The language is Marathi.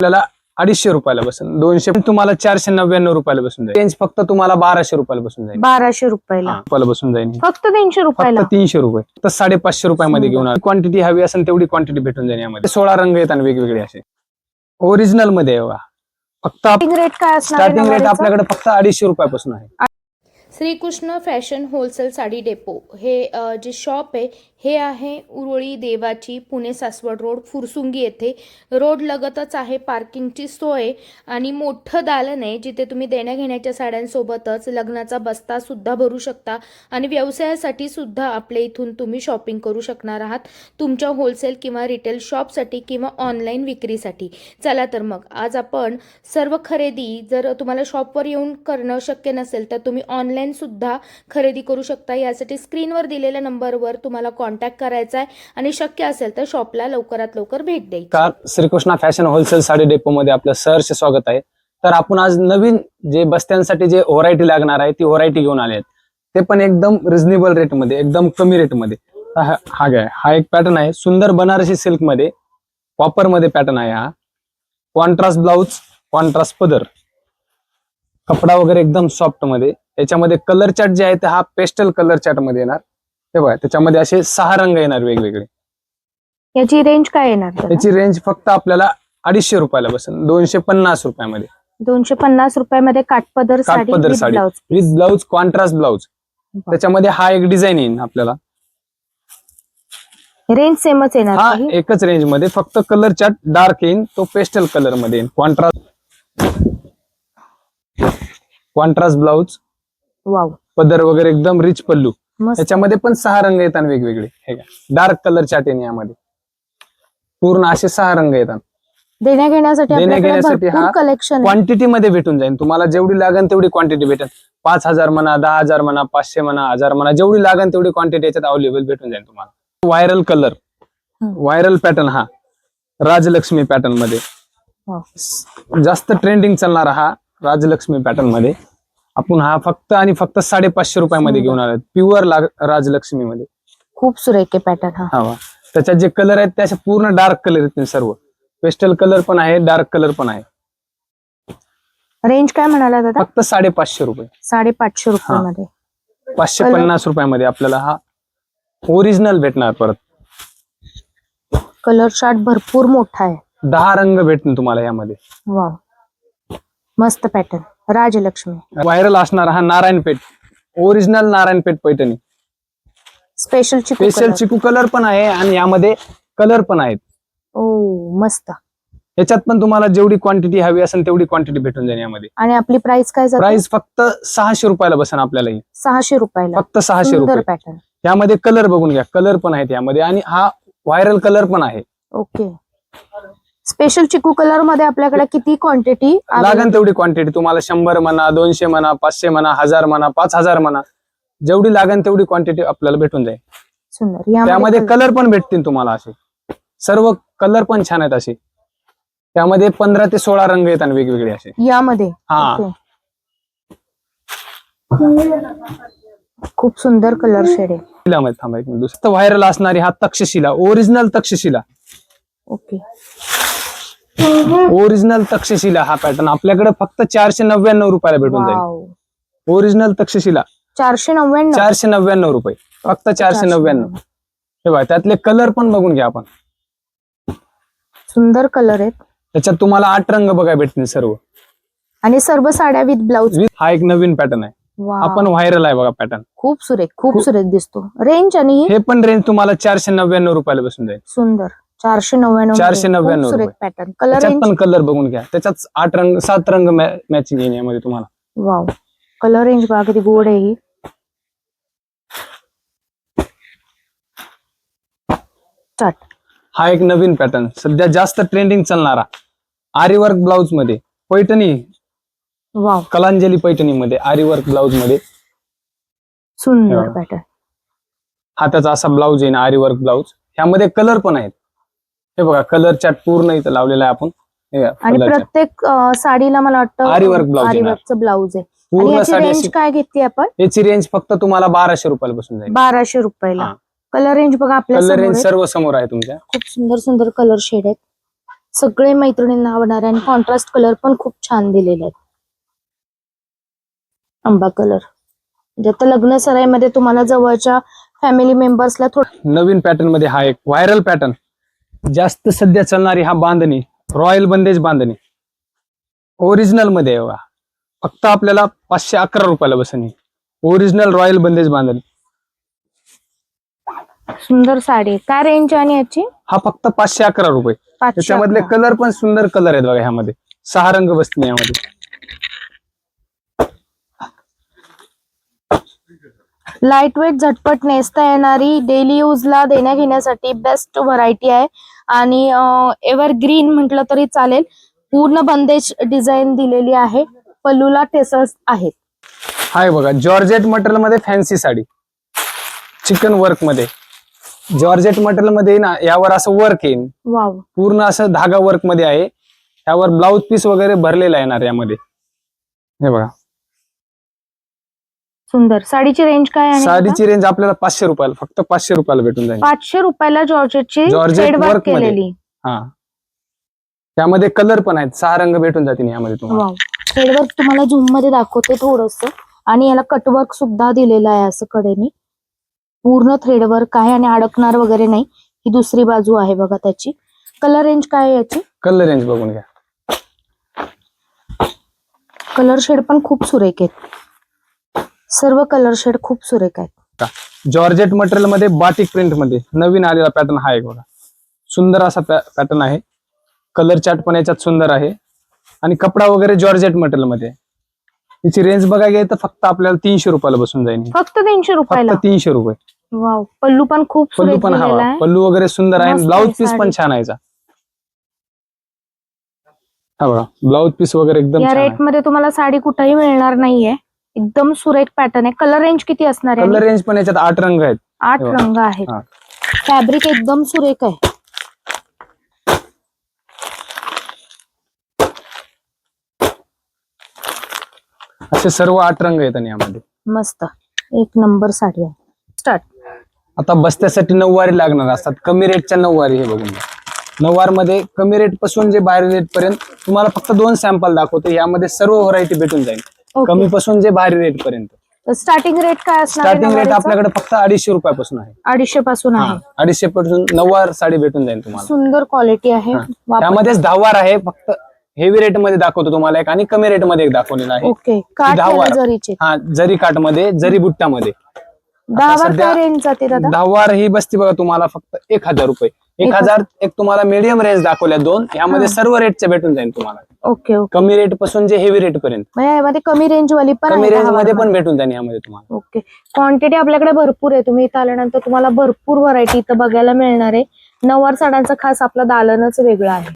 आपल्याला 250 रुपयाला बसून 200 तुम्हाला 499 रुपयाला बसून जाईल. रेंज फक्त तुम्हाला 1200 रुपयाला बसून जाईल. 1200 रुपयाला रुपयाला बसून जाईल. फक्त 300 रुपयाला. फक्त 300 रुपये तर 550 रुपयामध्ये घेऊन क्वांटिटी हवी असेल तेवढी क्वांटिटी भेटून जाईल. यामध्ये 16 रंग येतात वेगवेगळे असे ओरिजिनल मध्ये बघा. फक्त रेट काय असणार? स्टार्टिंग रेट आपल्याकडे फक्त 250 रुपयापासून आहे. Shrikrishna fashion wholesale sari depot हे जे शॉप आहे हे आहे उरुळी देवाची, पुणे सासवड रोड, फुरसुंगी येथे. रोड लगतच आहे पार्किंगची सोय आणि मोठं दालन आहे जिथे तुम्ही देण्या घेण्याच्या साड्यांसोबतच लग्नाचा बस्ता सुद्धा भरू शकता आणि व्यवसायासाठी सुद्धा आपल्या इथून तुम्ही शॉपिंग करू शकणार आहात तुमच्या होलसेल किंवा रिटेल शॉपसाठी किंवा ऑनलाईन विक्रीसाठी. चला तर मग आज आपण सर्व खरेदी जर तुम्हाला शॉपवर येऊन करणं शक्य नसेल तर तुम्ही ऑनलाईन सुद्धा खरेदी करू शकता. यासाठी स्क्रीनवर दिलेल्या नंबरवर तुम्हाला कॉन्टॅक्ट करायचा आहे आणि शक्य असेल तर शॉपला लवकरात लवकर भेट द्यायची. Shrikrishna fashion wholesale sari depot मध्ये आपलं सहर्ष स्वागत आहे. तर आपण आज नवीन जे बस्त्यांसाठी जे व्हरायटी लागणार आहे ती व्हरायटी घेऊन आले आहेत. ते पण एकदम रिझनेबल रेट मध्ये, एकदम कमी रेट मध्ये. हा एक पॅटर्न आहे सुंदर बनारसी सिल्क मध्ये, कॉपर मध्ये पॅटर्न आहे. हा कॉन्ट्रास्ट ब्लाउज, कॉन्ट्रास्ट पदर, कपडा वगैरे एकदम सॉफ्ट मध्ये. याच्यामध्ये कलर चार्ट जे आहे ते हा पेस्टल कलर चार्ट मध्ये येणार. हे बघा त्याच्यामध्ये असे 6 रंग येणार वेगवेगळे. याची रेंज काय येणार? याची रेंज फक्त आपल्याला 250 रुपयाला बसेल 250 रुपयामध्ये. 250 रुपयामध्ये काठपदर sari with blouse, contrast blouse. त्याच्यामध्ये हा एक डिझाईन येईल आपल्याला. रेंज सेमच येणार? हा एकच रेंज मध्ये, फक्त कलर चार्ट डार्क येईल, तो पेस्टल कलर मध्ये येईल. कॉन्ट्रास्ट ब्लाउज, वाव, पदर वगैरे एकदम रिच पल्लू. याच्यामध्ये पण 6 रंग येतात वेगवेगळे. हे डार्क कलर चार्ट येईल यामध्ये. पूर्ण असे 6 रंग येतात. देण्या घेण्यासाठी हा कलेक्शन क्वांटिटी मध्ये भेटून जाईल. तुम्हाला जेवढी लागेल तेवढी क्वांटिटी भेटेल. 5000 म्हणा, 10,000 म्हणा, 500 म्हणा, 1000 म्हणा, जेवढी लागेल तेवढी क्वांटिटी याच्यात अवेलेबल भेटून जाईल तुम्हाला. व्हायरल कलर, व्हायरल पॅटर्न, हा राजलक्ष्मी पॅटर्न मध्ये जास्त ट्रेंडिंग चालणारा हा राजलक्ष्मी पॅटर्न मध्ये आपण हा फक्त आणि फक्त 550 रुपयामध्ये घेऊन आलो. प्युअर राजलक्ष्मी मध्ये खूप सुरेख पॅटर्न. हा त्याच्यात जे कलर आहेत त्याचे पूर्ण डार्क कलर आहेत. सर्व पेस्टल कलर पण आहे, डार्क कलर पण आहे. रेंज काय म्हणाला दादा? फक्त 550 रुपये. 550 रुपयामध्ये 550 रुपयामध्ये आपल्याला हा ओरिजिनल भेटणार. परत कलर चार्ट भरपूर मोठा आहे. 10 रंग भेटतील तुम्हाला यामध्ये. वाव, मस्त पॅटर्न. राजलक्ष्मी व्हायरल असणार हा नारायणपेठ, ओरिजिनल नारायणपेठ पैठणी. स्पेशल चिकू कलर पण आहे आणि यामध्ये कलर पण आहेत. ओ मस्त. याच्यात पण तुम्हाला जेवढी क्वांटिटी हवी असेल तेवढी क्वांटिटी भेटून जाईल यामध्ये. आणि आपली प्राइस काय जाते? प्राइस फक्त 600 रुपयाला बसेल आपल्याला. 600 रुपयाला फक्त 600 रुपये. पॅटर्न. यामध्ये कलर बघून घ्या, कलर पण आहेत यामध्ये आणि हा व्हायरल कलर पण आहे. ओके. स्पेशल चिकू कलर मध्ये आपल्याकडे किती क्वांटिटी लागेल तेवढी क्वांटिटी तुम्हाला 100 म्हणा, 200 म्हणा, 500 म्हणा, 1000 म्हणा, 5000 म्हणा, जेवढी लागेल तेवढी क्वांटिटी आपल्याला भेटून जाईल. सुंदर. त्यामध्ये कलर पण भेटतील तुम्हाला. असे सर्व कलर पण छान आहेत. असे त्यामध्ये 15 ते 16 रंग येतात वेगवेगळे असे यामध्ये. हा खूप सुंदर कलर शेड आहे. थांबा एक दुसरं व्हायरल असणारी हा Takshashila, original Takshashila. Okay. Original Takshashila हा पॅटर्न आपल्याकडे फक्त 499 रुपयाला भेटून जाईल. ओरिजिनल तक्षशिला 499 रुपये, फक्त 499. हे बघा त्यातले कलर पण बघून घ्या आपण. सुंदर कलर आहेत. त्याच्यात तुम्हाला 8 रंग बघायला भेटतील सर्व. आणि सर्व साड्या विथ ब्लाउज. हा एक नवीन पॅटर्न आहे. आपण व्हायरल आहे बघा पॅटर्न. खूप सुरेख दिसतो. रेंज आणि हे पण रेंज तुम्हाला 499 रुपयाला बसून जाईल. सुंदर. 499 रुपये पॅटर्न. कलर पण कलर बघून घ्या. त्याच्यात 7 रंग मॅचिंग येईल यामध्ये तुम्हाला. वाव, कलर रेंज बघा किती गोड आहे ही. हा एक नवीन पॅटर्न सध्या जास्त ट्रेंडिंग चालणारा आरीवर्क ब्लाउज मध्ये पैठणी. वाव, कलांजली पैठणी मध्ये आरीवर्क ब्लाउज मध्ये सुंदर पॅटर्न. हा त्याचा असा ब्लाउज आहे ना, आरीवर्क ब्लाउज. ह्यामध्ये कलर पण आहेत. हे बघा कलर चार्ट पूर्ण इथं लावलेला आहे आपण. आणि प्रत्येक साडीला मला वाटतं आरीवर्क ब्लाउज आहे. पूर्ण साडी रेंज काय घेतली आपण? याची रेंज फक्त तुम्हाला 1200 रुपयाला बसून जाईल. 1200 रुपयाला. कलर रेंज बघा आपल्या कलर रेंज सर्व समोर आहे तुमच्या. खूप सुंदर कलर शेड आहेत. सगळे मैत्रिणींना आवडणार आहे आणि कॉन्ट्रास्ट कलर पण खूप छान दिलेले आहेत. आंबा कलर म्हणजे आता लग्न सराईमध्ये तुम्हाला जवळच्या फॅमिली मेंबर्सला थोडं नवीन पॅटर्न मध्ये हा एक व्हायरल पॅटर्न, जास्त सध्या चालणारी हा बांधणी, रॉयल बंदेज बांधणी ओरिजिनल मध्ये आहे बघा. फक्त आपल्याला 511 रुपयाला बसेल ही ओरिजिनल रॉयल बंदेज बांधणी. सुंदर साडी आहे. काय रेंज आणि याची? हा फक्त 511 रुपये. 511. त्याच्यामधले कलर पण सुंदर कलर आहेत बघा. ह्यामध्ये 6 रंग बसतील यामध्ये. लाईट वेट झटपट नेसता येणारी डेली यूजला देण्या घेण्यासाठी बेस्ट व्हरायटी आहे आणि एव्हरग्रीन म्हटलं तरी चालेल. पूर्ण बंदेज डिझाईन दिलेली आहे. पल्लूला टेसल्स आहेत. हाय बघा जॉर्जेट मटेरियल मध्ये फॅन्सी साडी चिकन वर्क मध्ये. जॉर्जेट मटेरियल मध्ये ना यावर असं वर्क येईल, वाव, पूर्ण असं धागा वर्क मध्ये आहे. यावर ब्लाउज पीस वगैरे भरलेला येणार यामध्ये. हे बघा सुंदर. साडीची रेंज काय आहे? साडीची रेंज आपल्याला 500 रुपयाला, फक्त 500 रुपयाला भेटून जाईल. 500 रुपयाला जॉर्जेटची जॉर्जेट थ्रेड वर्क वर्क मध्ये. केलेली. हा त्यामध्ये कलर पण आहेत. 6 रंग भेटून जातील यामध्ये तुम्हाला. वाव, थ्रेड वर्क तुम्हाला झूम मध्ये दाखवते थोडस आणि याला कटवर्क सुद्धा दिलेलं आहे असं कडेने. पूर्ण थ्रेड वर्क आहे आणि अडकणार वगैरे नाही. ही दुसरी बाजू आहे बघा त्याची. कलर रेंज काय आहे याची? कलर रेंज बघून घ्या. कलर शेड पण खूप सुरेख आहेत. सर्व कलर शेड खूप सुरेख आहेत. जॉर्जेट मटेरियल मध्ये बाटिक प्रिंट मध्ये नवीन आलेला पॅटर्न हा एक बघा. सुंदर असा पॅटर्न आहे. कलर चार्ट पण याच्यात सुंदर आहे आणि कपडा वगैरे जॉर्जेट मटेरियल मध्ये. याची रेंज बघायला गेली तर फक्त आपल्याला 300 रुपयाला बसून जाईल. फक्त 300 रुपयाला. फक्त 300 रुपये. वाव, पल्लू पण खूप पल्लू सुरेख पण दिलेला हवा, आहे. पल्लू वगैरे सुंदर आहे. मस्त ब्लाउज आहे पीस पण साडी. छान आहे याचा. हा बघा ब्लाउज पीस वगैरे एकदम या छान आहे. रेट मध्ये तुम्हाला साडी कुठेही मिळणार नाहीये. एकदम सुरेख पॅटर्न आहे. कलर रेंज किती असणार आहे? कलर रेंज पण याच्यात 8 रंग आहेत. 8 रंग आहेत. हा. फॅब्रिक एकदम सुरेख आहे. असे सर्व 8 रंग आहेत आणि यामध्ये. मस्त, एक नंबर साडी आहे. स्टार्ट. आता बस्त्यासाठी नऊवारी लागणार असतात. कमी रेटच्या नऊवारी हे बघून घ्या. नऊवार मध्ये कमी रेट पासून जे भारी रेट पर्यंत तुम्हाला फक्त 2 सॅम्पल दाखवतो. यामध्ये सर्व व्हरायटी भेटून जाईल. ओके. कमी पासून जे भारी रेट पर्यंत. स्टार्टिंग रेट काय असणार आहे स्टार्टिंग रेट नऊवारीचा? आपल्याकडे फक्त 250 रुपयापासून आहे. 250 पासून आहे. 250 पासून नऊवार साडी भेटून जाईल तुम्हाला. सुंदर क्वालिटी आहे. वापर- त्यामध्येच 10 वार आहे. फक्त हेवी रेट मध्ये दाखवतो तुम्हाला एक आणि कमी रेट मध्ये एक दाखवलेला आहे. ओके. काठ 10 वार. जरीचे. हा जरी काठ मध्ये, जरी बुट्ट्यामध्ये. 10 वर सध्या काय रेंज जाते दादा? 10 वार ही बसती बघा तुम्हाला फक्त 1000 रुपये. 1000 एक तुम्हाला मीडियम रेंज दाखवल्या 2. यामध्ये सर्व रेटचे भेटून जाईल तुम्हाला. Okay okay. कमी रेट पासून जे हेवी रेट पर्यंत. म्हणजे यामध्ये कमी रेंज वाली पण कमी आहे रेंज 10 मध्ये वारमध्ये. पण भेटून जाईल यामध्ये तुम्हाला. ओके. क्वांटिटी आपल्याकडे भरपूर आहे. तुम्ही इथं आल्यानंतर तुम्हाला भरपूर व्हरायटी इथं बघायला मिळणार आहे. नऊवार साड्यांचं खास आपलं दालनच वेगळं आहे.